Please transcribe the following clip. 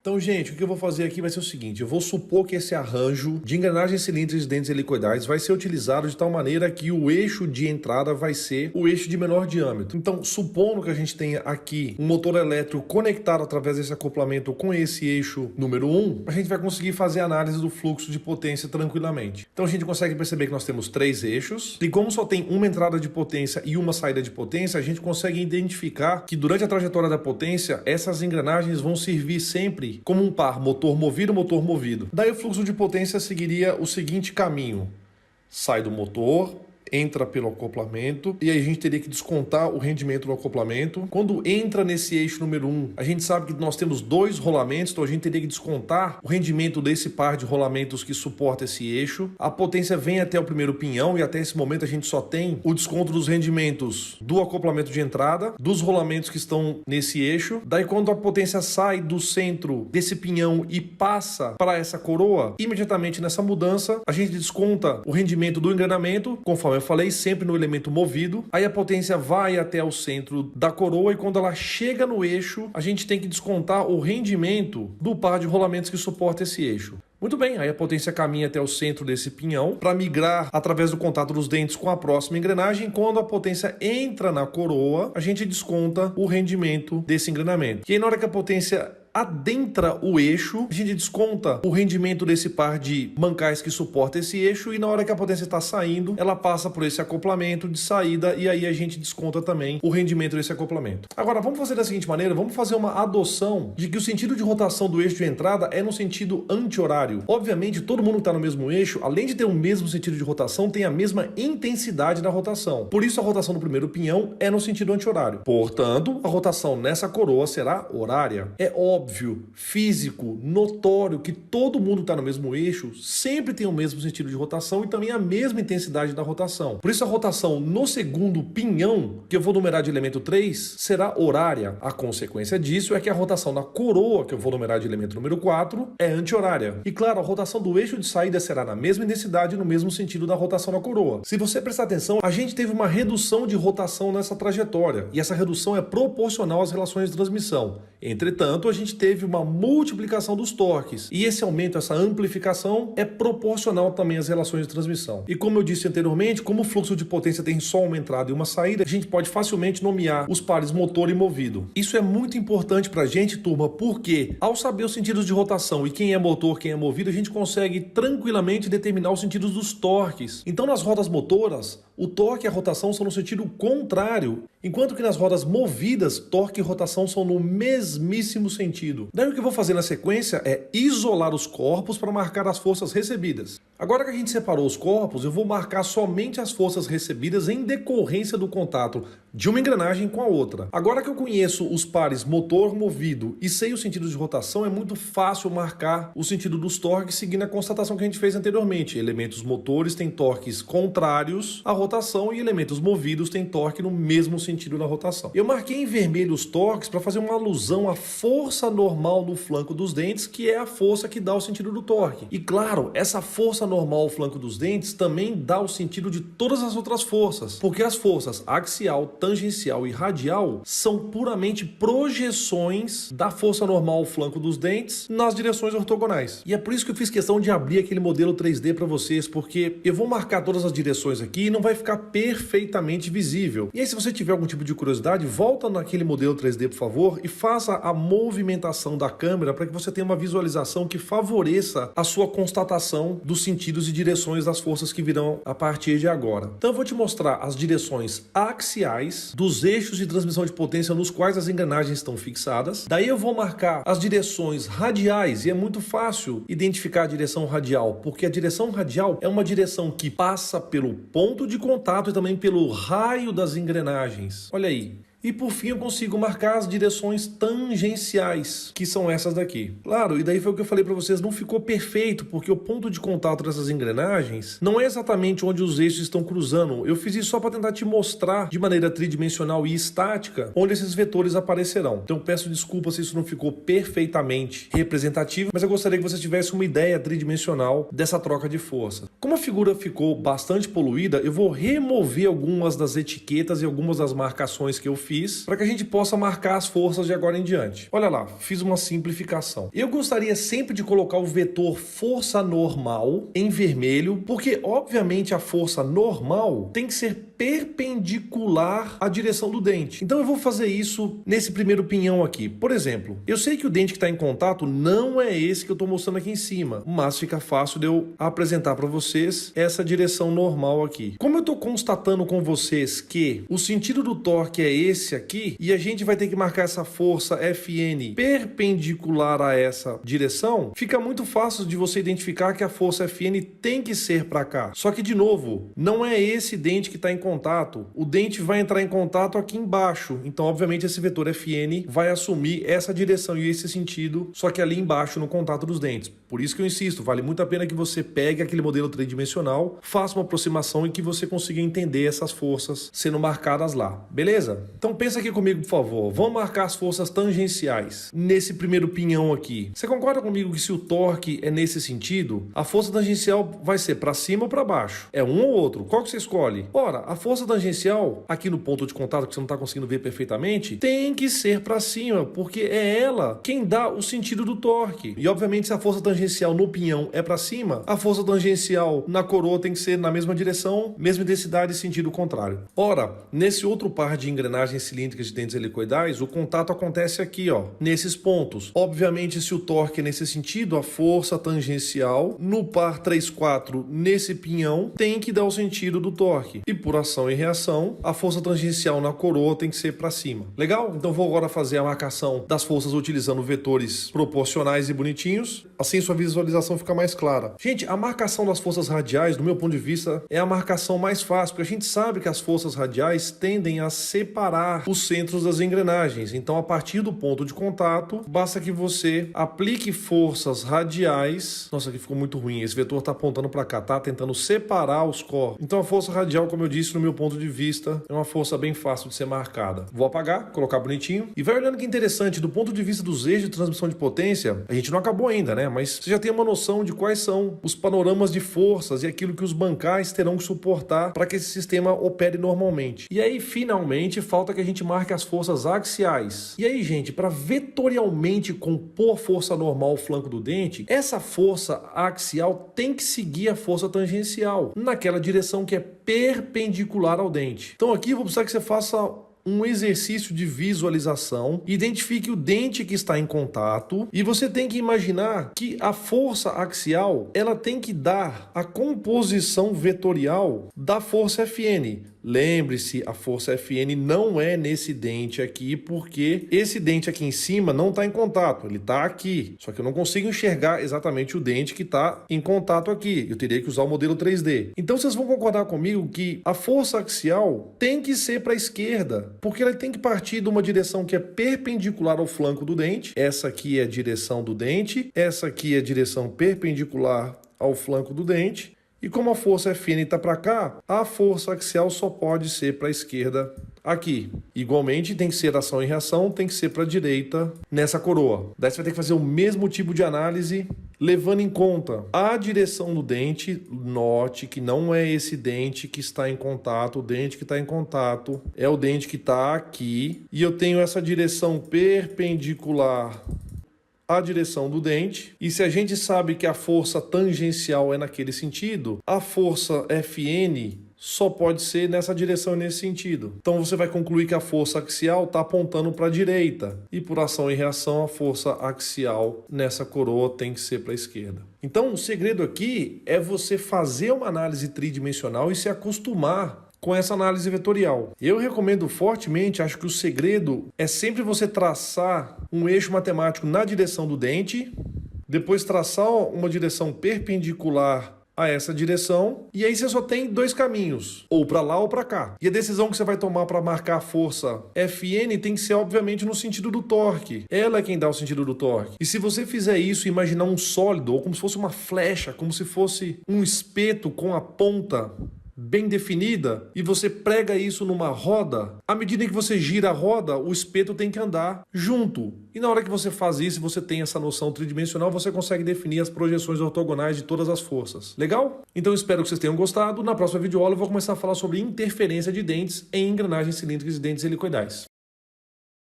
Então, gente, o que eu vou fazer aqui vai ser o seguinte, eu vou supor que esse arranjo de engrenagens cilíndricas de dentes helicoidais vai ser utilizado de tal maneira que o eixo de entrada vai ser o eixo de menor diâmetro. Então, supondo que a gente tenha aqui um motor elétrico conectado através desse acoplamento com esse eixo número 1, a gente vai conseguir fazer a análise do fluxo de potência tranquilamente. Então, a gente consegue perceber que nós temos 3 eixos, e como só tem uma entrada de potência e uma saída de potência, a gente consegue identificar que durante a trajetória da potência, essas engrenagens vão servir sempre como um par motor movido. Daí o fluxo de potência seguiria o seguinte caminho: sai do motor, entra pelo acoplamento, e aí a gente teria que descontar o rendimento do acoplamento. Quando entra nesse eixo número 1, a gente sabe que nós temos 2 rolamentos, então a gente teria que descontar o rendimento desse par de rolamentos que suporta esse eixo. A potência vem até o primeiro pinhão, e até esse momento a gente só tem o desconto dos rendimentos do acoplamento de entrada, dos rolamentos que estão nesse eixo. Daí quando a potência sai do centro desse pinhão e passa para essa coroa, imediatamente nessa mudança, a gente desconta o rendimento do engrenamento, conforme eu falei, sempre no elemento movido. Aí a potência vai até o centro da coroa, e quando ela chega no eixo, a gente tem que descontar o rendimento do par de rolamentos que suporta esse eixo. Muito bem, aí a potência caminha até o centro desse pinhão para migrar através do contato dos dentes com a próxima engrenagem. Quando a potência entra na coroa, a gente desconta o rendimento desse engrenamento. E aí na hora que a potência adentra o eixo, a gente desconta o rendimento desse par de mancais que suporta esse eixo, e na hora que a potência está saindo, ela passa por esse acoplamento de saída, e aí a gente desconta também o rendimento desse acoplamento. Agora, vamos fazer da seguinte maneira, vamos fazer uma adoção de que o sentido de rotação do eixo de entrada é no sentido anti-horário. Obviamente, todo mundo que está no mesmo eixo, além de ter o mesmo sentido de rotação, tem a mesma intensidade da rotação. Por isso, a rotação do primeiro pinhão é no sentido anti-horário. Portanto, a rotação nessa coroa será horária. É óbvio, físico, notório que todo mundo está no mesmo eixo, sempre tem o mesmo sentido de rotação e também a mesma intensidade da rotação. Por isso a rotação no segundo pinhão, que eu vou numerar de elemento 3, será horária. A consequência disso é que a rotação na coroa, que eu vou numerar de elemento número 4, é anti-horária. E claro, a rotação do eixo de saída será na mesma intensidade e no mesmo sentido da rotação na coroa. Se você prestar atenção, a gente teve uma redução de rotação nessa trajetória, e essa redução é proporcional às relações de transmissão. Entretanto, a gente teve uma multiplicação dos torques, e esse aumento, essa amplificação, é proporcional também às relações de transmissão. E como eu disse anteriormente, como o fluxo de potência tem só uma entrada e uma saída, a gente pode facilmente nomear os pares motor e movido. Isso é muito importante pra gente, turma, porque ao saber os sentidos de rotação e quem é motor, quem é movido, a gente consegue tranquilamente determinar os sentidos dos torques. Então, nas rodas motoras, o torque e a rotação são no sentido contrário, enquanto que nas rodas movidas, torque e rotação são no mesmíssimo sentido. Daí o que eu vou fazer na sequência é isolar os corpos para marcar as forças recebidas. Agora que a gente separou os corpos, eu vou marcar somente as forças recebidas em decorrência do contato de uma engrenagem com a outra. Agora que eu conheço os pares motor-movido e sei os sentidos de rotação, é muito fácil marcar o sentido dos torques seguindo a constatação que a gente fez anteriormente. Elementos motores têm torques contrários à rotação e elementos movidos têm torque no mesmo sentido da rotação. Eu marquei em vermelho os torques para fazer uma alusão à força normal no flanco dos dentes, que é a força que dá o sentido do torque. E claro, essa força normal ao flanco dos dentes também dá o sentido de todas as outras forças, porque as forças axial, tangencial e radial são puramente projeções da força normal ao flanco dos dentes nas direções ortogonais. E é por isso que eu fiz questão de abrir aquele modelo 3D para vocês, porque eu vou marcar todas as direções aqui e não vai ficar perfeitamente visível. E aí, se você tiver algum tipo de curiosidade, volta naquele modelo 3D, por favor, e faça a movimentação da câmera para que você tenha uma visualização que favoreça a sua constatação dos sentidos e direções das forças que virão a partir de agora. Então eu vou te mostrar as direções axiais dos eixos de transmissão de potência nos quais as engrenagens estão fixadas. Daí eu vou marcar as direções radiais, e é muito fácil identificar a direção radial, porque a direção radial é uma direção que passa pelo ponto de contato e também pelo raio das engrenagens. Olha aí. E por fim eu consigo marcar as direções tangenciais, que são essas daqui. Claro, e daí foi o que eu falei para vocês, não ficou perfeito, porque o ponto de contato dessas engrenagens não é exatamente onde os eixos estão cruzando. Eu fiz isso só para tentar te mostrar de maneira tridimensional e estática onde esses vetores aparecerão. Então eu peço desculpa se isso não ficou perfeitamente representativo, mas eu gostaria que você tivesse uma ideia tridimensional dessa troca de força. Como a figura ficou bastante poluída, eu vou remover algumas das etiquetas e algumas das marcações que eu fiz fiz para que a gente possa marcar as forças de agora em diante. Olha lá, fiz uma simplificação. Eu gostaria sempre de colocar o vetor força normal em vermelho, porque obviamente a força normal tem que ser perpendicular à direção do dente. Então eu vou fazer isso nesse primeiro pinhão aqui. Por exemplo, eu sei que o dente que está em contato não é esse que eu estou mostrando aqui em cima, mas fica fácil de eu apresentar para vocês essa direção normal aqui. Como eu estou constatando com vocês que o sentido do torque é esse aqui, e a gente vai ter que marcar essa força Fn perpendicular a essa direção, fica muito fácil de você identificar que a força Fn tem que ser para cá. Só que, de novo, não é esse dente que está em contato. O dente vai entrar em contato aqui embaixo. Então, obviamente, esse vetor Fn vai assumir essa direção e esse sentido, só que ali embaixo no contato dos dentes. Por isso que eu insisto, vale muito a pena que você pegue aquele modelo tridimensional, faça uma aproximação e que você consiga entender essas forças sendo marcadas lá. Beleza? Então pensa aqui comigo, por favor. Vamos marcar as forças tangenciais nesse primeiro pinhão aqui. Você concorda comigo que se o torque é nesse sentido, a força tangencial vai ser para cima ou para baixo? É um ou outro. Qual que você escolhe? Ora, a força tangencial, aqui no ponto de contato que você não está conseguindo ver perfeitamente, tem que ser para cima, porque é ela quem dá o sentido do torque. E obviamente se a força tangencial no pinhão é para cima, a força tangencial na coroa tem que ser na mesma direção, mesma intensidade e sentido contrário. Ora, nesse outro par de engrenagens cilíndricas de dentes helicoidais, o contato acontece aqui, ó, nesses pontos. Obviamente, se o torque é nesse sentido, a força tangencial no par 3-4 nesse pinhão tem que dar o sentido do torque. E por ação e reação, a força tangencial na coroa tem que ser para cima. Legal? Então vou agora fazer a marcação das forças utilizando vetores proporcionais e bonitinhos. Assim sua visualização fica mais clara. Gente, a marcação das forças radiais, do meu ponto de vista, é a marcação mais fácil, porque a gente sabe que as forças radiais tendem a separar os centros das engrenagens. Então, a partir do ponto de contato, basta que você aplique forças radiais. Nossa, aqui ficou muito ruim. Esse vetor está apontando para cá, tá tentando separar os corpos. Então, a força radial, como eu disse, no meu ponto de vista, é uma força bem fácil de ser marcada. Vou apagar, colocar bonitinho. E vai olhando que interessante, do ponto de vista dos eixos de transmissão de potência, a gente não acabou ainda, né? Mas você já tem uma noção de quais são os panoramas de forças e aquilo que os bancais terão que suportar para que esse sistema opere normalmente. E aí, finalmente, falta que a gente marque as forças axiais. E aí, gente, para vetorialmente compor força normal ao flanco do dente, essa força axial tem que seguir a força tangencial, naquela direção que é perpendicular ao dente. Então aqui eu vou precisar que você faça um exercício de visualização, identifique o dente que está em contato e você tem que imaginar que a força axial ela tem que dar a composição vetorial da força Fn. Lembre-se, a força Fn não é nesse dente aqui, porque esse dente aqui em cima não está em contato, ele está aqui. Só que eu não consigo enxergar exatamente o dente que está em contato aqui. Eu teria que usar o modelo 3D. Então vocês vão concordar comigo que a força axial tem que ser para a esquerda, porque ela tem que partir de uma direção que é perpendicular ao flanco do dente. Essa aqui é a direção do dente, essa aqui é a direção perpendicular ao flanco do dente. E como a força Fn está para cá, a força axial só pode ser para a esquerda aqui. Igualmente, tem que ser ação e reação, tem que ser para a direita nessa coroa. Daí você vai ter que fazer o mesmo tipo de análise, levando em conta a direção do dente. Note que não é esse dente que está em contato, o dente que está em contato é o dente que está aqui. E eu tenho essa direção perpendicular a direção do dente, e se a gente sabe que a força tangencial é naquele sentido, a força Fn só pode ser nessa direção e nesse sentido. Então você vai concluir que a força axial está apontando para a direita, e por ação e reação a força axial nessa coroa tem que ser para a esquerda. Então o segredo aqui é você fazer uma análise tridimensional e se acostumar com essa análise vetorial. Eu recomendo fortemente, acho que o segredo é sempre você traçar um eixo matemático na direção do dente, depois traçar uma direção perpendicular a essa direção, e aí você só tem dois caminhos, ou para lá ou para cá. E a decisão que você vai tomar para marcar a força Fn tem que ser, obviamente, no sentido do torque. Ela é quem dá o sentido do torque. E se você fizer isso e imaginar um sólido, ou como se fosse uma flecha, como se fosse um espeto com a ponta bem definida, e você prega isso numa roda, à medida que você gira a roda, o espeto tem que andar junto. E na hora que você faz isso, você tem essa noção tridimensional, você consegue definir as projeções ortogonais de todas as forças. Legal? Então espero que vocês tenham gostado. Na próxima videoaula eu vou começar a falar sobre interferência de dentes em engrenagens cilíndricas e dentes helicoidais.